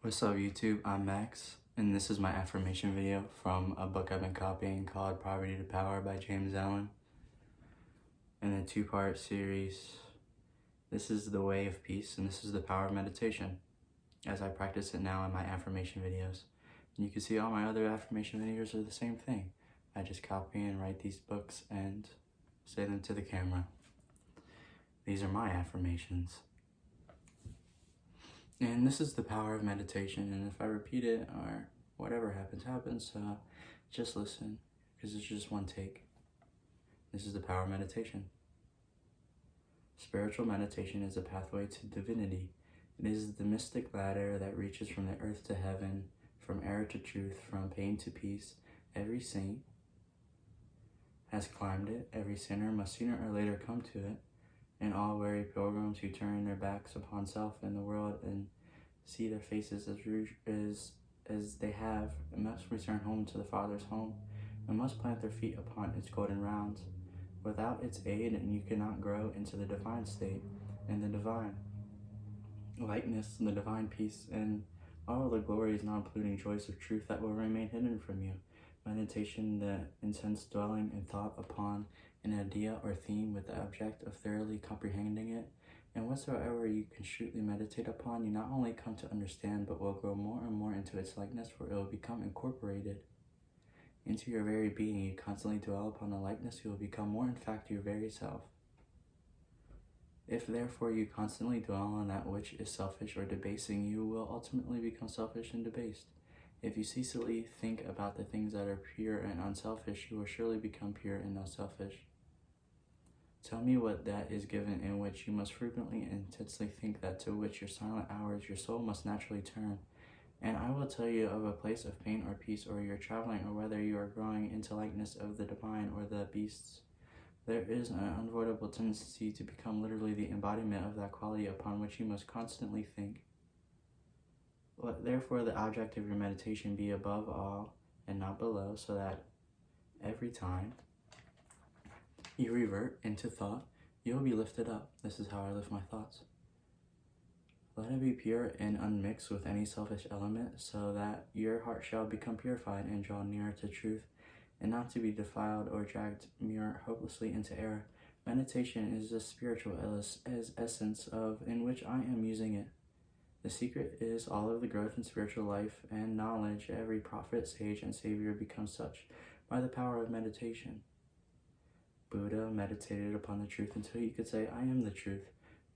What's up YouTube, I'm Max, and this is my affirmation video from a book I've been copying called Poverty to Power by James Allen. In a two-part series, this is the way of peace and this is the power of meditation, as I practice it now in my affirmation videos. And you can see all my other affirmation videos are the same thing. I just copy and write these books and say them to the camera. These are my affirmations. And this is the power of meditation, and if I repeat it or whatever happens, just listen, because it's just one take. This is the power of meditation. Spiritual meditation is a pathway to divinity. It is the mystic ladder that reaches from the earth to heaven, from error to truth, from pain to peace. Every saint has climbed it. Every sinner must sooner or later come to it. And all weary pilgrims who turn their backs upon self and the world and see their faces as they have must return home to the Father's home and must plant their feet upon its golden rounds. Without its aid, and you cannot grow into the divine state and the divine lightness and the divine peace and all the glories, non-polluting joys of truth that will remain hidden from you. Meditation, the intense dwelling and thought upon an idea or theme with the object of thoroughly comprehending it, and whatsoever you constructively meditate upon, you not only come to understand, but will grow more and more into its likeness, for it will become incorporated into your very being. You constantly dwell upon the likeness, you will become more in fact your very self. If therefore you constantly dwell on that which is selfish or debasing, you will ultimately become selfish and debased. If you ceaselessly think about the things that are pure and unselfish, you will surely become pure and unselfish. Tell me what that is given in which you must frequently and intensely think, that to which your silent hours your soul must naturally turn. And I will tell you of a place of pain or peace, or you're traveling, or whether you are growing into likeness of the divine or the beasts. There is an unavoidable tendency to become literally the embodiment of that quality upon which you must constantly think. Let therefore the object of your meditation be above all and not below, so that every time you revert into thought, you will be lifted up. This is how I lift my thoughts. Let it be pure and unmixed with any selfish element, so that your heart shall become purified and draw nearer to truth, and not to be defiled or dragged mere hopelessly into error. Meditation is the spiritual as essence of in which I am using it. The secret is all of the growth in spiritual life and knowledge. Every prophet, sage, and savior becomes such by the power of meditation. Buddha meditated upon the truth until he could say, I am the truth.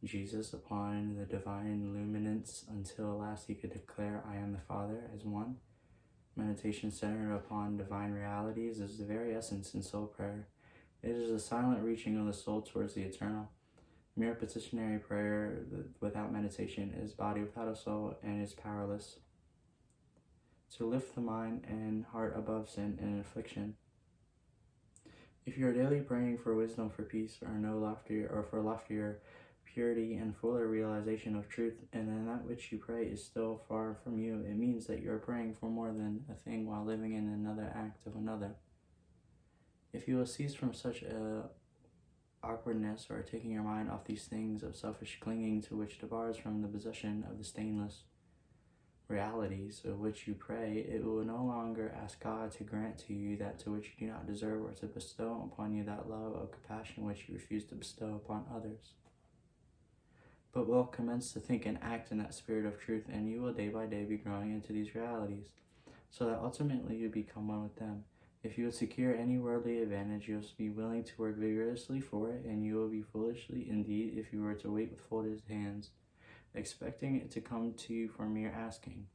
Jesus upon the divine luminance until at last he could declare, I am the Father as one. Meditation centered upon divine realities is the very essence in soul prayer. It is a silent reaching of the soul towards the eternal. Mere petitionary prayer without meditation is body without a soul and is powerless to lift the mind and heart above sin and affliction. If you are daily praying for wisdom, for peace, or for loftier purity and fuller realization of truth, and then that which you pray is still far from you, it means that you are praying for more than a thing while living in another act of another. If you will cease from such awkwardness, or taking your mind off these things of selfish clinging to which debars from the possession of the stainless realities of which you pray, it will no longer ask God to grant to you that to which you do not deserve, or to bestow upon you that love of compassion which you refuse to bestow upon others, but will commence to think and act in that spirit of truth, and you will day by day be growing into these realities, so that ultimately you become one with them. If you would secure any worldly advantage, you must be willing to work vigorously for it, and you will be foolishly indeed if you were to wait with folded hands, expecting it to come to you for mere asking.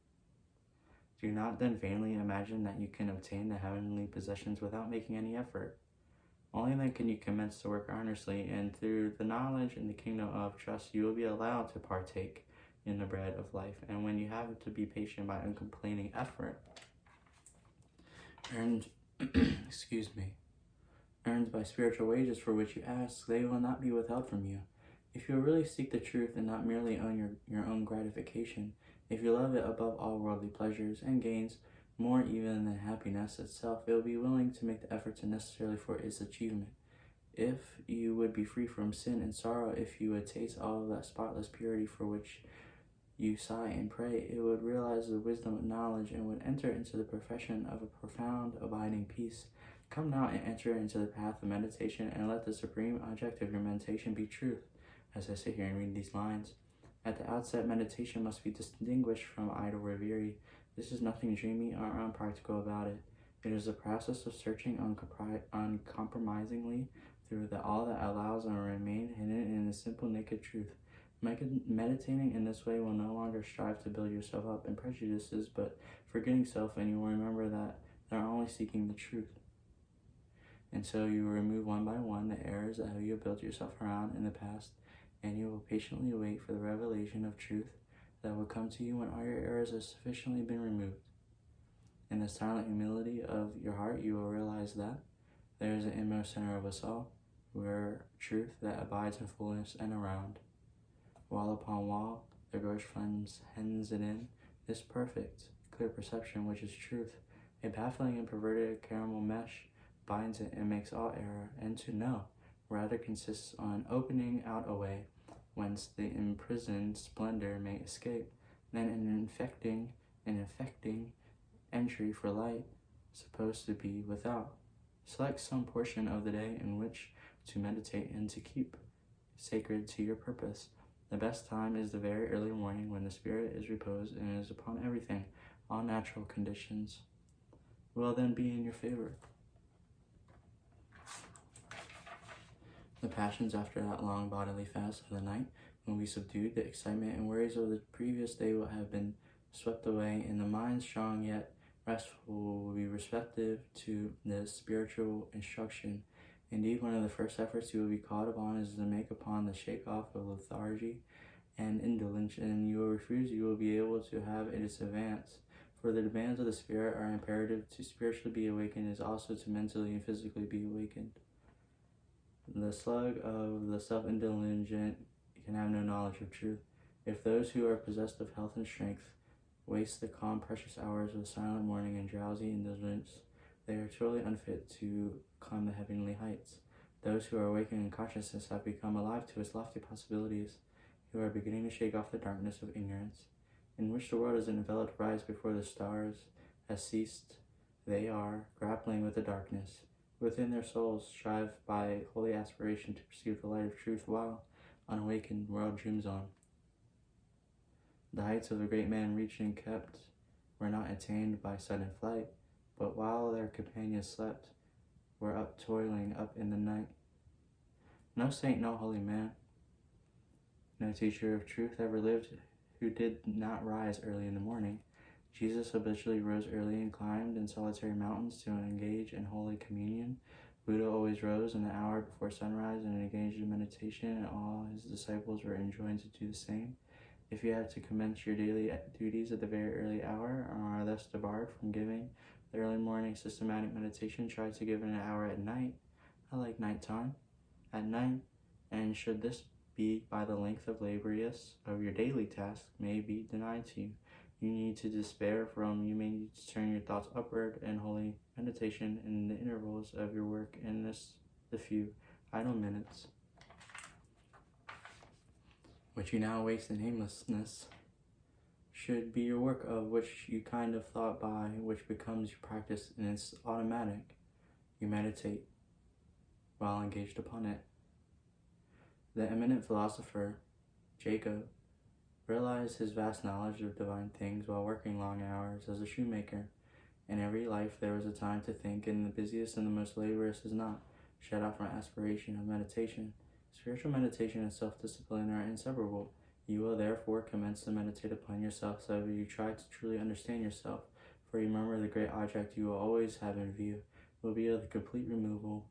Do not then vainly imagine that you can obtain the heavenly possessions without making any effort. Only then can you commence to work earnestly, and through the knowledge and the kingdom of trust, you will be allowed to partake in the bread of life. And when you have to be patient by uncomplaining effort, earned by spiritual wages for which you ask, they will not be withheld from you. If you really seek the truth and not merely own your own gratification, if you love it above all worldly pleasures and gains, more even than happiness itself, it will be willing to make the efforts necessary for its achievement. If you would be free from sin and sorrow, if you would taste all of that spotless purity for which you sigh and pray, it would realize the wisdom of knowledge and would enter into the profession of a profound, abiding peace. Come now and enter into the path of meditation, and let the supreme object of your meditation be truth. As I sit here and read these lines, at the outset, meditation must be distinguished from idle reverie. This is nothing dreamy or unpractical about it. It is a process of searching uncompromisingly through all that allows and remain hidden in the simple naked truth. Meditating in this way will no longer strive to build yourself up in prejudices, but forgetting self, and you will remember that they are only seeking the truth. And so you will remove one by one the errors that you have built yourself around in the past, and you will patiently wait for the revelation of truth that will come to you when all your errors have sufficiently been removed. In the silent humility of your heart, you will realize that there is an inmost center of us all, where truth that abides in fullness and around. Wall upon wall, the Gersh hems it in, this perfect, clear perception which is truth. A baffling and perverted caramel mesh binds it and makes all error, and to know rather consists on opening out a way whence the imprisoned splendor may escape, than in effecting entry for light supposed to be without. Select some portion of the day in which to meditate and to keep sacred to your purpose. The best time is the very early morning, when the spirit is reposed and is upon everything. All natural conditions will then be in your favor. The passions after that long bodily fast of the night will be subdued. The excitement and worries of the previous day will have been swept away, and the mind, strong yet restful, will be receptive to the spiritual instruction. Indeed, one of the first efforts you will be called upon is to make upon the shake-off of lethargy and indolence, and you will refuse, you will be able to have its advance. For the demands of the spirit are imperative. To spiritually be awakened is also to mentally and physically be awakened. The slug of the self-indulgent can have no knowledge of truth. If those who are possessed of health and strength waste the calm, precious hours of silent morning in drowsy indulgence, they are totally unfit to climb the heavenly heights. Those who are awakened in consciousness have become alive to its lofty possibilities, who are beginning to shake off the darkness of ignorance, in which the world is enveloped rise before the stars has ceased. They are grappling with the darkness. Within their souls strive by holy aspiration to perceive the light of truth, while unawakened world dreams on. The heights of the great man reached and kept were not attained by sudden flight, but while their companions slept, were up toiling up in the night. No saint, no holy man, no teacher of truth ever lived who did not rise early in the morning. Jesus habitually rose early and climbed in solitary mountains to engage in holy communion. Buddha always rose an hour before sunrise and engaged in meditation, and all his disciples were enjoined to do the same. If you have to commence your daily duties at the very early hour, and are thus debarred from giving the early morning systematic meditation, try to give it an hour at night. I like nighttime. At night, and should this be by the length of laborious of your daily task may be denied to you, you need to despair from, you may need to turn your thoughts upward in holy meditation in the intervals of your work, in the few idle minutes which you now waste in aimlessness should be your work, of which you kind of thought by, which becomes your practice, and it's automatic. You meditate while engaged upon it. The eminent philosopher Jacob realized his vast knowledge of divine things while working long hours as a shoemaker. In every life there was a time to think, and the busiest and the most laborious is not shut out from aspiration of meditation. Spiritual meditation and self-discipline are inseparable. You will therefore commence to meditate upon yourself, so that you try to truly understand yourself, for you remember the great object you will always have in view will be the complete removal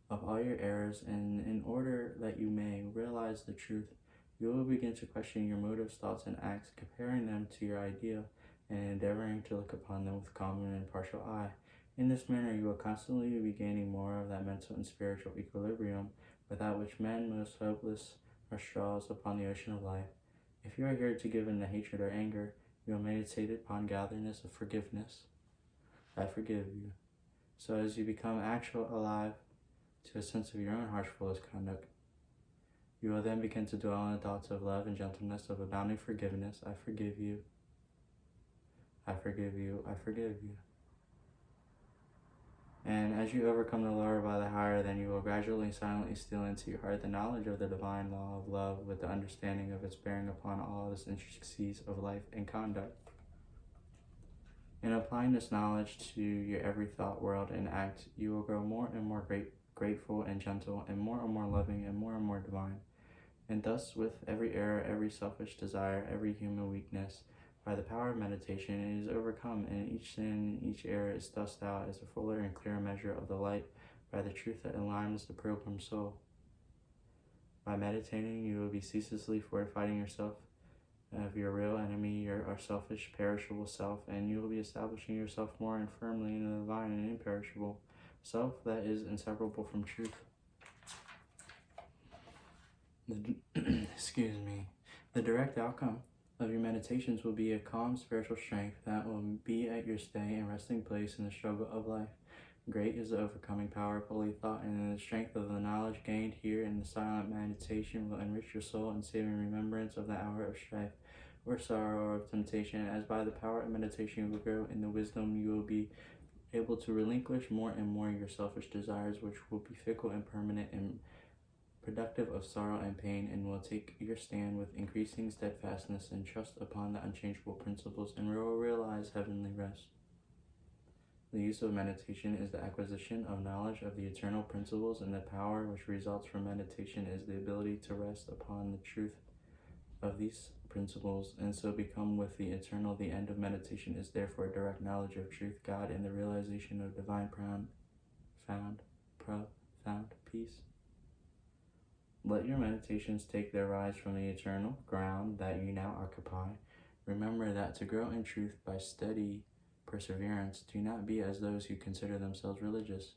of all your errors, and in order that you may realize the truth, you will begin to question your motives, thoughts, and acts, comparing them to your ideal, and endeavoring to look upon them with calm and impartial eye. In this manner, you will constantly be gaining more of that mental and spiritual equilibrium, without which man most hopeless are straws upon the ocean of life. If you are here to give in to hatred or anger, you will meditate upon gatherness of forgiveness. I forgive you. So as you become alive to a sense of your own harsh, foolish conduct, You will then begin to dwell on the thoughts of love and gentleness, of abounding forgiveness. I forgive you. I forgive you. I forgive you. And as you overcome the lower by the higher, then you will gradually silently steal into your heart the knowledge of the divine law of love, with the understanding of its bearing upon all the intricacies of life and conduct. In applying this knowledge to your every thought, world, and act, you will grow more and more grateful and gentle, and more loving, and more divine. And thus, with every error, every selfish desire, every human weakness, by the power of meditation, it is overcome, and each sin, each error is thrust out as a fuller and clearer measure of the light by the truth that enlightens the pilgrim soul. By meditating, you will be ceaselessly fortifying yourself of your real enemy, your selfish, perishable self, and you will be establishing yourself more and firmly in the divine and imperishable self that is inseparable from truth. The direct outcome of your meditations will be a calm spiritual strength that will be at your stay and resting place in the struggle of life. Great is the overcoming power of holy thought, and the strength of the knowledge gained here in the silent meditation will enrich your soul in saving remembrance of the hour of strife or sorrow or of temptation. As by the power of meditation you will grow in the wisdom, you will be able to relinquish more and more your selfish desires, which will be fickle and permanent and productive of sorrow and pain, and will take your stand with increasing steadfastness and trust upon the unchangeable principles, and will realize heavenly rest. The use of meditation is the acquisition of knowledge of the eternal principles, and the power which results from meditation is the ability to rest upon the truth of these principles, and so become with the eternal. The end of meditation is therefore direct knowledge of truth, God, and the realization of divine profound peace. Let your meditations take their rise from the eternal ground that you now occupy. Remember that to grow in truth by steady perseverance, do not be as those who consider themselves religious.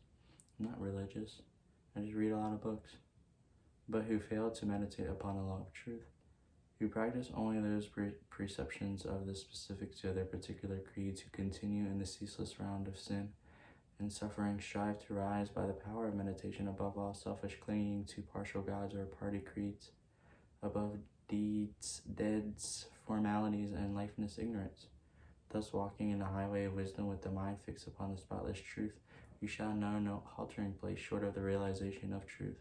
I'm not religious. I just read a lot of books. But who fail to meditate upon the law of truth, who practice only those preceptions of the specific to their particular creeds, who continue in the ceaseless round of sin and suffering, strive to rise by the power of meditation above all selfish clinging to partial gods or party creeds, above deeds, formalities, and lifeless ignorance. Thus, walking in the highway of wisdom with the mind fixed upon the spotless truth, you shall know no halting place short of the realization of truth.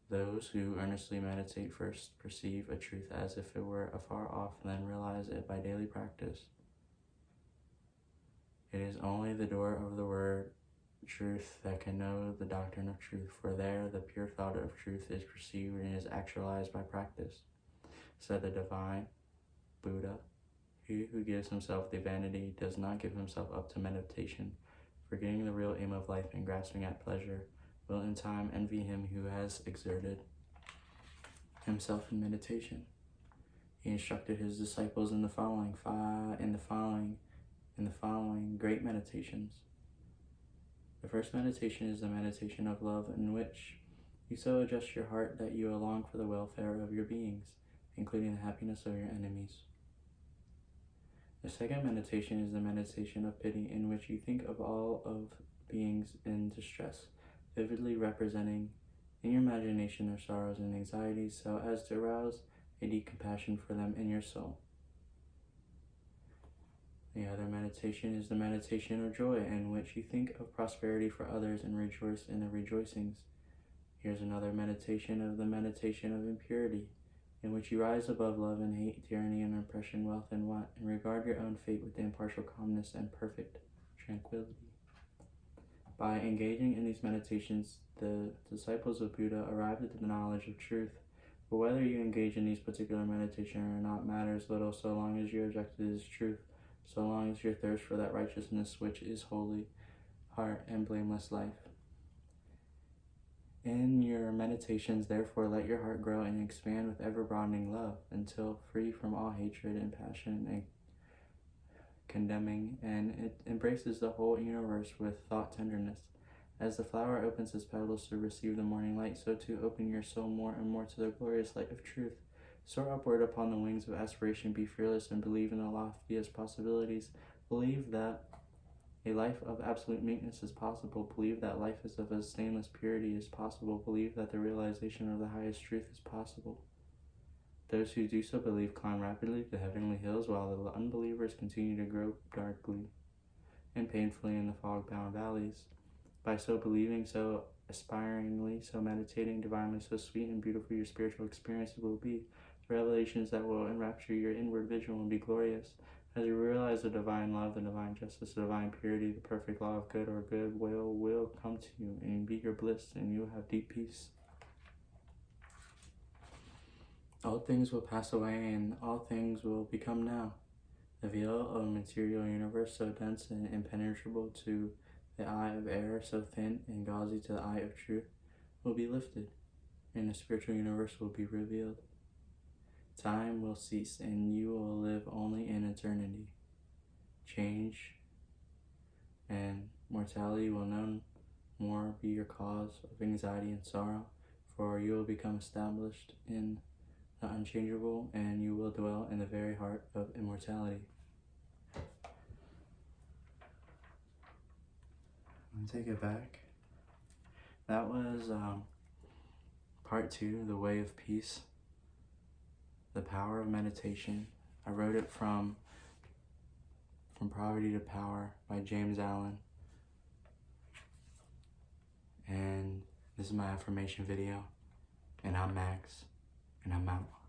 Those who earnestly meditate first perceive a truth as if it were afar off, then realize it by daily practice. It is only the door of the word truth that can know the doctrine of truth, for there the pure thought of truth is perceived and is actualized by practice. Said the divine Buddha, he who gives himself the vanity does not give himself up to meditation, forgetting the real aim of life and grasping at pleasure, will in time envy him who has exerted himself in meditation. He instructed his disciples in the following great meditations. The first meditation is the meditation of love, in which you so adjust your heart that you long for the welfare of your beings, including the happiness of your enemies. The second meditation is the meditation of pity, in which you think of all of beings in distress, vividly representing in your imagination their sorrows and anxieties, so as to arouse a deep compassion for them in your soul. The other meditation is the meditation of joy, in which you think of prosperity for others and rejoice in their rejoicings. Here's another meditation of the meditation of impurity, in which you rise above love and hate, tyranny and oppression, wealth and want, and regard your own fate with impartial calmness and perfect tranquility. By engaging in these meditations, the disciples of Buddha arrived at the knowledge of truth. But whether you engage in these particular meditation or not matters little, so long as your objective is truth, so long as your thirst for that righteousness which is holy heart and blameless life. In your meditations, therefore, let your heart grow and expand with ever-broadening love, until free from all hatred and passion and condemning, and it embraces the whole universe with thought tenderness. As the flower opens its petals to receive the morning light, so to open your soul more and more to the glorious light of truth. Soar upward upon the wings of aspiration, be fearless, and believe in the loftiest possibilities. Believe that A life of absolute meekness is possible. Believe that life is of a stainless purity is possible. Believe that the realization of the highest truth is possible. Those who do so believe climb rapidly to heavenly hills, while the unbelievers continue to grope darkly and painfully in the fog-bound valleys. By so believing, so aspiringly, so meditating divinely, so sweet and beautiful your spiritual experiences will be. The revelations that will enrapture your inward vigil and be glorious. As you realize the divine love, the divine justice, the divine purity, the perfect law of good or good will come to you and be your bliss, and you will have deep peace. All things will pass away, and all things will become now. The veil of a material universe so dense and impenetrable to the eye of error, so thin and gauzy to the eye of truth, will be lifted, and the spiritual universe will be revealed. Time will cease, and you will live only in eternity. Change and mortality will no more be your cause of anxiety and sorrow, for you will become established in the unchangeable, and you will dwell in the very heart of immortality. I'll take it back. That was part 2, The Way of Peace, The Power of Meditation. I wrote it from Poverty to Power by James Allen. And this is my affirmation video. And I'm Max, and I'm out.